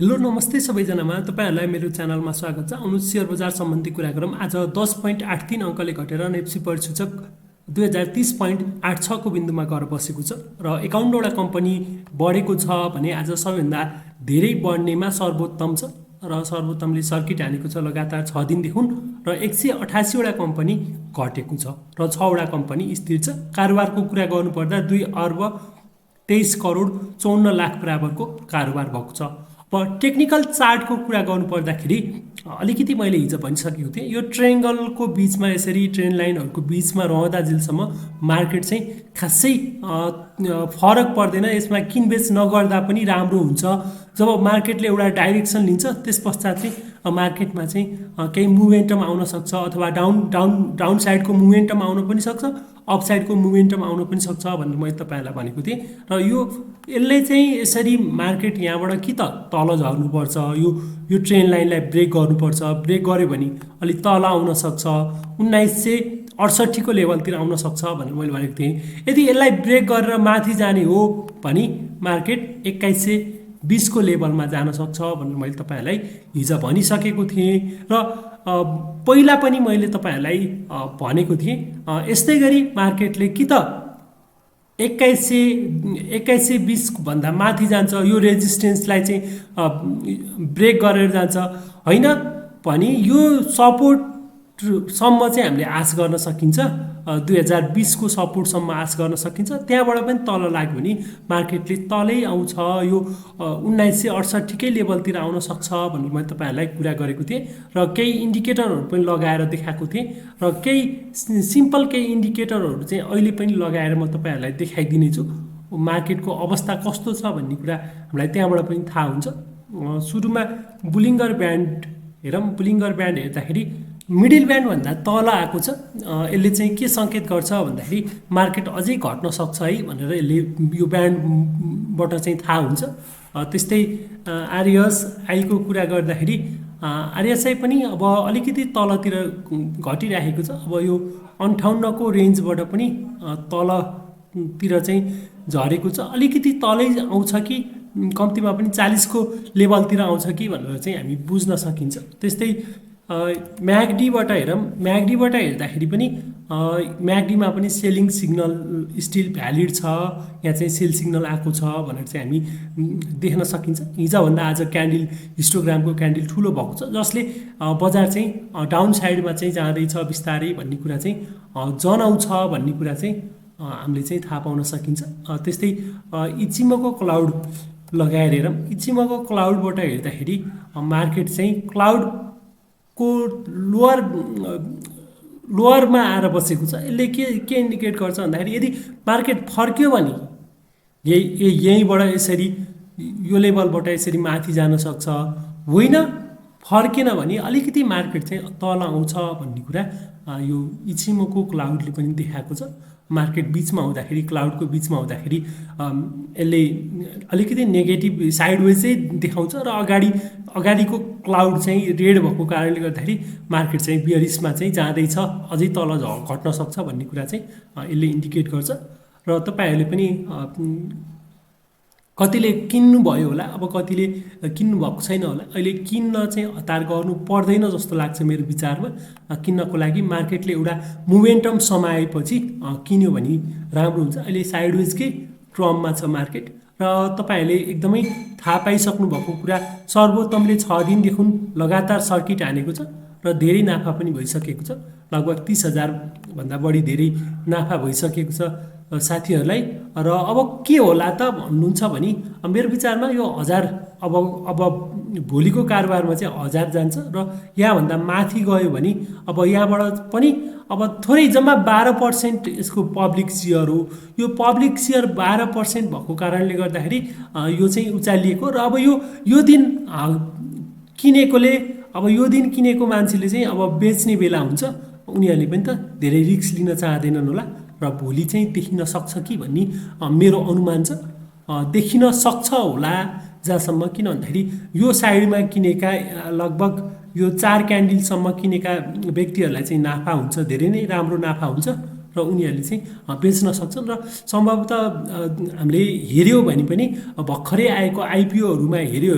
Hello नमस्ते सबैजनामा तपाईहरुलाई मेरो च्यानलमा स्वागत छ। आउनु शेयर बजार सम्बन्धी कुरा गरौँ। आज 10.83 अङ्कले घटेर नेप्सी परिसूचक 2030.86 को बिन्दुमा गएर बसेको छ र 51 वटा कम्पनी बढेको छ भने आज सबैभन्दा धेरै बढ्नेमा सर्वोत्तम छ र सर्वोत्तमले सर्किट हानेको छ लगातार 6 दिनदेखि र 188 वटा कम्पनी घटेको छ र 6 वटा कम्पनी स्थिर छ। कारोबारको कुरा गर्नुपर्दा 2 अर्ब 23 करोड 54 लाख बराबरको कारोबार भएको छ। अब टेक्निकल चार्टको कुरा गर्नुपर्दाखेरि अलिकति मैले हिजो भनिसकेको थिएँ, यो ट्रायंगलको बीचमा यसरी ट्रेन्ड लाइनहरुको बीचमा रहँदा जेलसम्म मार्केट चाहिँ खासै फरक पर्दैन। यसमा किनबेच नगर्दा पनि राम्रो हुन्छ। जब मार्केटले एउटा डाइरेक्सन लिन्छ त्यस पश्चात चाहिँ मार्केटमा चाहिँ केही मोमेन्टम आउन सक्छ अथवा डाउन साइडको मोमेन्टम आउन पनि सक्छ, अप साइडको मोमेन्टम आउन पनि सक्छ भन्ने मैले तपाईहरुलाई भनेको थिएँ र यसले चाहिँ यसरी मार्केट यहाँबाट कि त तल झर्नुपर्छ, यो ट्रेन्ड लाइनलाई ब्रेक गर्नुपर्छ। ब्रेक गर्यो भने अलि तल आउन सक्छ, 1968 को लेभलतिर आउन सक्छ भनेर मैले भनेको थिएँ। यदि यसलाई ब्रेक गरेर माथि जाने हो भने मार्केट 2120 को लेभलमा जान सक्छ भनेर मैले तपाईहरुलाई हिजो भनिसकेको थिएँ र पहिला पनि मैले तपाईहरुलाई भनेको थिएँ। यस्तै गरी मार्केटले कि त 2120 भन्दा माथि जान्छ, यो रेजिस्टेन्सलाई चाहिँ ब्रेक गरेर जान्छ, हैन भने यो सपोर्ट सम्म चाहिँ हामीले आश गर्न सकिन्छ। 2020 को सपोर्ट सम्म आश गर्न सकिन्छ। त्यहाँबाट पनि तल लाग्यो भने मार्केटले तलै आउँछ, यो 1968 कै लेभलतिर आउन सक्छ भनेर मैले तपाईहरुलाई कुरा गरेको थिएँ र केही इन्डिकेटरहरु पनि लगाएर देखाएको थिएँ र केही सिम्पल केही इन्डिकेटरहरु चाहिँ अहिले पनि लगाएर म तपाईहरुलाई देखाइदिने छु। मार्केटको अवस्था कस्तो छ भन्ने कुरा हामीलाई त्यहाँबाट पनि थाहा हुन्छ। सुरुमा बुलिङ्गर ब्यान्ड हेरौँ। बुलिङ्गर ब्यान्ड हेर्दाखेरि मिडल ब्यान्ड भन्दा तल आएको छ। यसले चाहिँ के संकेत गर्छ भन्दाखेरि मार्केट अझै घट्न सक्छ है भनेर यसले यो ब्यान्डबाट चाहिँ थाहा हुन्छ। त्यस्तै आरएसआई को कुरा गर्दाखेरि आरएसआई पनि अब अलिकति तलतिर घटिरहेको छ। अब यो 58 को रेन्जबाट पनि तलतिर चाहिँ झरेको छ। अलिकति तलै आउँछ कि कम्तीमा पनि 40 को लेभलतिर आउँछ कि भनेर चाहिँ हामी बुझ्न सकिन्छ। त्यस्तै म्यागडीबाट हेरौँ। म्यागडीबाट हेर्दाखेरि पनि म्यागडीमा पनि सेलिङ सिग्नल स्टिल भ्यालिड छ। यहाँ चाहिँ सेल सिग्नल आएको छ भनेर चाहिँ हामी देख्न सकिन्छ। हिजोभन्दा आज क्यान्डल हिस्टोग्रामको क्यान्डल ठुलो भएको छ, जसले बजार चाहिँ डाउन साइडमा चाहिँ जाँदैछ बिस्तारै भन्ने कुरा चाहिँ जनाउँछ भन्ने कुरा चाहिँ हामीले चाहिँ थाहा पाउन सकिन्छ। त्यस्तै इचिमोको क्लाउड लगाएर हेरौँ। इचिमोको क्लाउडबाट हेर्दाखेरि मार्केट चाहिँ क्लाउड को लोअरमा आएर बसेको छ। यसले के इन्डिकेट गर्छ भन्दाखेरि यदि मार्केट फर्क्यो भने यहीँबाट यसरी यो लेभलबाट यसरी माथि जान सक्छ, होइन फर्केन भने अलिकति मार्केट चाहिँ तल आउँछ भन्ने कुरा यो इचिमोको क्लाउडले पनि देखाएको छ। मार्केट बीचमा हुँदाखेरि क्लाउडको बीचमा हुँदाखेरि यसले अलिकति नेगेटिभ साइडवेजै देखाउँछ र अगाडिको क्लाउड चाहिँ रेड भएको कारणले गर्दाखेरि मार्केट चाहिँ बियरिसमा चाहिँ जाँदैछ, अझै तल घट्न सक्छ भन्ने कुरा चाहिँ यसले इन्डिकेट गर्छ। र तपाईहरुले पनि कतिले किन्नु भयो होला, अब कतिले किन्नु भएको छैन होला। अहिले किन्न चाहिँ हतार गर्नु पर्दैन जस्तो लाग्छ मेरो विचारमा। किन्नको लागि मार्केटले एउटा मोमेन्टम समाएपछि किन्यो भने राम्रो हुन्छ। अहिले साइडवेजकै क्रममा छ मार्केट र तपाईहरुले एकदमै थाहा पाइसक्नु भएको कुरा सर्वोत्तमले 6 दिनदेखि लगातार सर्किट हानेको छ र धेरै नाफा पनि भइसकेको छ। लगभग 30,000 भन्दा बढी धेरै नाफा भइसकेको छ साथीहरुलाई। र अब के होला त भन्नुहुन्छ भने मेरो विचारमा यो 1000 अब भोलिको कारोबारमा चाहिँ 1000 जान्छ र यहाँभन्दा माथि गयो भने अब यहाँबाट पनि अब थोरै जम्मा 12% यसको पब्लिक सेयर हो। यो पब्लिक सेयर 12% भएको कारणले गर्दाखेरि यो चाहिँ उचालिएको र अब यो दिन किनेकोले अब यो दिन किनेको मान्छेले चाहिँ अब बेच्ने बेला हुन्छ। उनीहरूले पनि त धेरै रिस्क लिन चाहदैनन् होला र भोलि चाहिँ देखिन सक्छ कि भन्ने मेरो अनुमान छ। देखिन सक्छ होला जहाँसम्म, किन भन्दाखेरि यो साइडमा किनेका लगभग यो 4 क्यान्डलसम्म किनेका व्यक्तिहरूलाई चाहिँ नाफा हुन्छ, धेरै नै राम्रो नाफा हुन्छ र उनीहरूले चाहिँ बेच्न सक्छन्। र सम्भवतः हामीले हेर्यो भने पनि भर्खरै आएको आइपिओहरूमा हेर्यो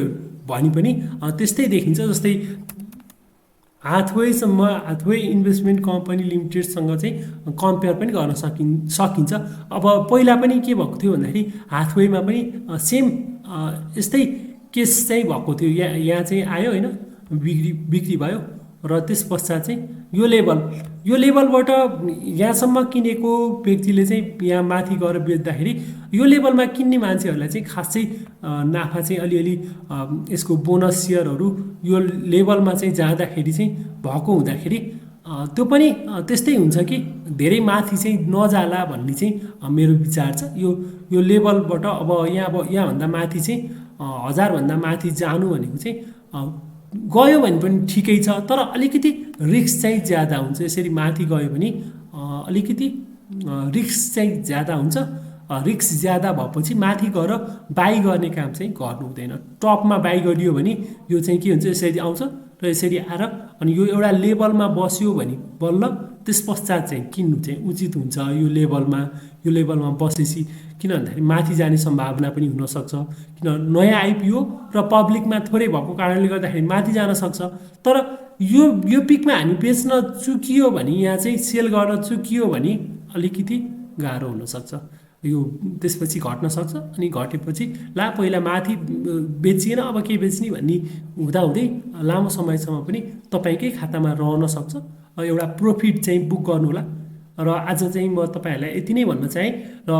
भनी पनि त्यस्तै देखिन्छ। जस्तै हाथवे इन्भेस्टमेन्ट कम्पनी लिमिटेडसँग चाहिँ कम्पेयर पनि गर्न सकिन्छ। अब पहिला पनि के भएको थियो भन्दाखेरि हाथवेमा पनि सेम यस्तै केस चाहिँ भएको थियो। यहाँ चाहिँ आयो होइन, बिक्री भयो र त्यस पश्चात चाहिँ यो लेभलबाट यहाँसम्म किनेको व्यक्तिले चाहिँ यहाँ माथि गएर बेच्दाखेरि यो लेभलमा किन्ने मान्छेहरूलाई चाहिँ खासै नाफा चाहिँ अलिअलि यसको बोनस सेयरहरू यो लेभलमा चाहिँ जाँदाखेरि चाहिँ भएको हुँदाखेरि त्यो पनि त्यस्तै हुन्छ कि धेरै माथि चाहिँ नजाला भन्ने चाहिँ मेरो विचार छ। यो लेभलबाट अब यहाँभन्दा माथि चाहिँ 1000भन्दा माथि जानु भनेको चाहिँ गयो भने पनि ठिकै छ, तर अलिकति रिस्क चाहिँ ज्यादा हुन्छ। यसरी माथि गयो भने अलिकति रिस्क चाहिँ ज्यादा हुन्छ। रिस्क ज्यादा भएपछि माथि गएर बाई गर्ने काम चाहिँ गर्नु हुँदैन। टपमा बाई गरियो भने यो चाहिँ के हुन्छ, यसरी आउँछ र यसरी आएर अनि यो एउटा लेभलमा बस्यो भने बल्ल त्यस पश्चात चाहिँ किन्नु चाहिँ उचित हुन्छ। यो लेभलमा बसेपछि किन भन्दाखेरि माथि जाने सम्भावना पनि हुनसक्छ, किन नयाँ आइपिओ र पब्लिकमा थोरै भएको कारणले गर्दाखेरि माथि जान सक्छ। तर यो पिकमा हामी बेच्न चुकियो भने, यहाँ चाहिँ सेल गर्न चुकियो भने अलिकति गाह्रो हुनसक्छ। यो त्यसपछि घट्न सक्छ अनि घटेपछि ला पहिला माथि बेचिएन अब के बेच्ने भन्ने हुँदाहुँदै लामो समयसम्म पनि तपाईँकै खातामा रहन सक्छ। एउटा प्रफिट चाहिँ बुक गर्नुहोला। र आज चाहिँ म तपाईँहरूलाई यति नै भन्न चाहेँ। र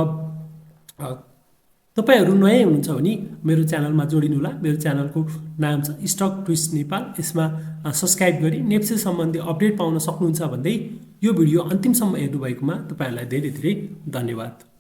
तपाईँहरू नयाँ हुनुहुन्छ भने मेरो च्यानलमा जोडिनुहोला। मेरो च्यानलको नाम छ स्टक ट्विस्ट नेपाल। यसमा सब्सक्राइब गरी नेप्से सम्बन्धी अपडेट पाउन सक्नुहुन्छ भन्दै यो भिडियो अन्तिमसम्म हेर्नुभएकोमा तपाईँहरूलाई धेरै धेरै धन्यवाद।